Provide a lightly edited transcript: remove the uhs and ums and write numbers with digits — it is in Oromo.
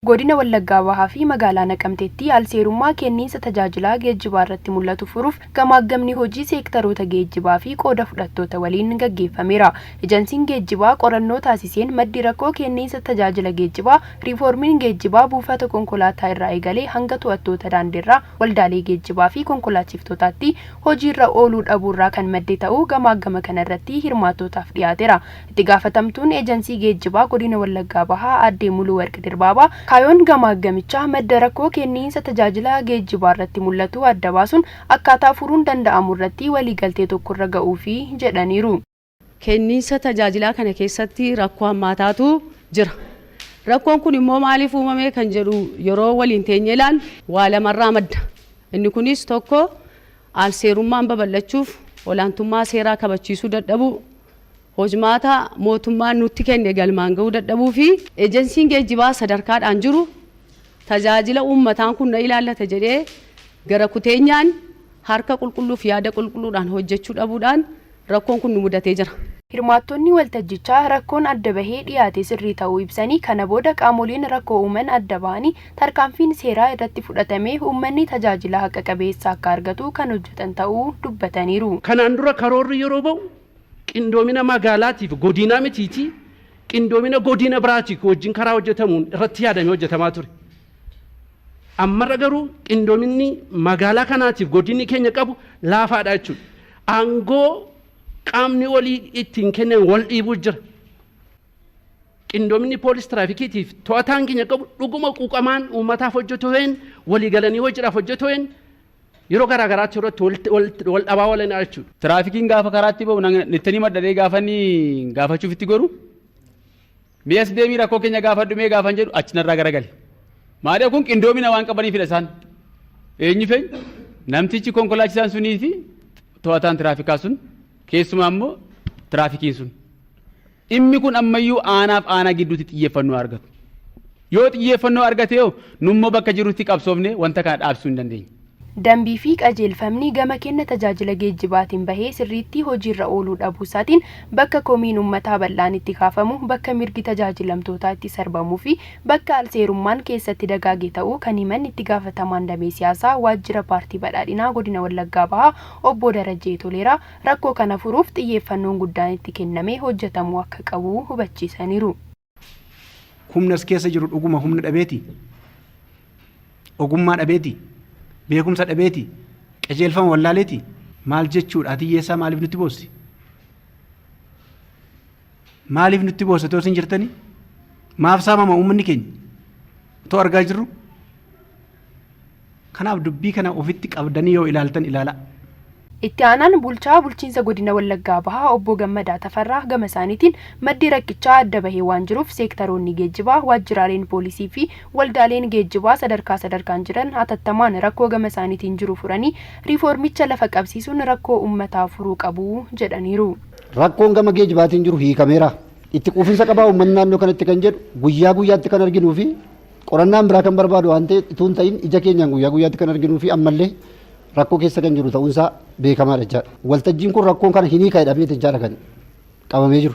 Godina Wallaggaa Bahaa fi magaalaa Naqamteetti alseerummaa kenniinsa tajaajila geejjibaa irratti mul'atu furuuf gamaggamni hojii seektaroota geejjibaa fi qooda fudhattoota waliin gaggeeffameera. Ejensiin geejjibaa qorannoo taasiseen maddi rakkoo kenniinsa tajaajila geejjibaa riiformiin geejjibaa buufata konkolaataa irraa eegalee hanga to'attoota daandiirraa waldaalee geejjibaa fi konkolaachiftotaatti hojiirra ooluu dhabuurraa kan madde ta'uu gamaggama kana irratti hirmaattootaaf dhiyaateera. Itti gaafatamtuun ejensii geejjibaa godina Wallaggaa Bahaa Aadde Muluu Warqi Dirbaabaa Kayoon gamaggamichaa madda rakkoo kenniinsa tajaajila geejjibaa irratti mul'atu adda baasuun akkaataa furuun danda'amu irratti waliigaltee tokko irra ga'uufi jedhaniiru. Kenniinsa tajaajilaa kana keessatti rakkoo hammaataatu jira. Rakkoon kun immoo maaliif uumame kan jedhu yeroo waliin teenye ilaalu waa lamarraa madda. Inni kunis tokko alseerummaan babal'achuuf olaantummaa seeraa kabachiisuu dadhabuu hojmaata mootummaan nutti kenne galmaan ga'uu dadhabuu fi ejensiin geejjibaa sadarkaadhaan jiru tajaajila uummataan kun na ilaallata jedhee gara kuteenyaan harka qulqulluuf yaada qulqulluudhaan hojjechuu dhabuudhaan rakkoon kun nu mudatee jira. Hirmaattonni waltajjichaa rakkoon adda bahee dhiyaate sirrii ta'uu ibsanii kana booda qaamoleen rakkoo uuman adda ba'anii tarkaanfiin seeraa irratti fudhatamee uummanni tajaajila haqa qabeessa akka argatu kan hojjetan ta'uu dubbataniiru. Kanaan dura karoorri yeroo ba'u qindoomina magaalaatiif godina mitiiti qindoomina godina biraatiif wajjin karaa hojjetamuun irratti yaadamee hojjetamaa ture. Ammarra garuu qindoominni magaalaa kanaatiif godinni keenya qabu laafaadha jechuudha. Aangoo qaamni walii ittiin kennan wal dhiibuu jira. Qindoominni poolis tiraafikiitiif to'ataan keenya qabu dhuguma quuqamaan uummataaf hojjetuun walii galanii hojiidhaaf hojjetuun yeroo garaagaraatti irratti wal dhabaa walanii jechuudha. Tiraafikiin gaafa karaatti bahu nittanii maddadee gaafanii gaafachuuf itti goru. Mi'as deemii rakkoo keenya gaafa dhumee gaafan jedhu achinarraa garagale. Maaliif kun qindoomina waan qabaniifidha isaan. Eenyu fe'u namtichi konkolaachisaan sunii fi to'ataan tiraafikaa sun keessumaa immoo tiraafikiin sun. Dhimmi kun ammayyuu aanaaf aanaa gidduutti xiyyeeffannoo argatu. Yoo xiyyeeffannoo argate nummoo bakka jirutti qabsoofne wanta kana dhaabsisuu hin dandeenya. Dambii fi qajeelfamni gama kenna tajaajila geejjibaatiin bahee sirriitti hojiirra ooluu dhabuusaatiin bakka komiin uummataa bal'aan itti kaafamu bakka mirgi tajaajilamtootaa itti sarbamuu fi bakka alseerummaan keessatti dagaage ta'uu kan himan itti gaafatamaan damee siyaasaa waajjira paartii badhaadhinaa godina Wallaggaa Bahaa obbo Darajjee Toleeraa rakkoo kana furuuf xiyyeeffannoon guddaan itti kennamee hojjetamuu akka qabu hubachiisaniiru. Humnas keessa jiru dhuguma humna dhabeeti. Ogummaa dhabeeti. Beekumsa dhabeeti qajeelfama wallaaleeti maal jechuudha hiyyeessaa maaliif nutti boossi maaliif nutti boossa toos hin jirtanii maaf saamama uummanni keenya too argaa jirru kanaaf dubbii kana ofitti qabdanii yoo ilaaltan ilaala. Itti aanaan bulchaa bulchiinsa godina Wallaggaa Bahaa obbo Gammadaa Tafarraa gama isaaniitiin maddi rakkichaa adda bahee waan jiruuf seektaroonni geejjibaa waajjiraaleen poolisii fi waldaaleen geejjibaa sadarkaan jiran hatattamaan rakkoo gama isaaniitiin jiru furanii riiformicha lafa qabsiisuun rakkoo uummataa furuu qabu jedhaniiru. Rakkoon gama geejjibaatiin jiru hiikameera. Itti quufinsa qabaa uummanni naannoo kanatti kan jedhu guyyaa guyyaatti kan arginuu fi qorannaan biraa kan barbaadu waan ta'eef ituun ta'in ija keenyaan guyyaa guyyaatti kan arginuu fi ammallee rakkoo keessa kan jiru ta'uunsaa beekamaadha jechaadha. Waltajjiin kun rakkoon kana hin hiika jedhamee jechaadha kan qabamee jiru.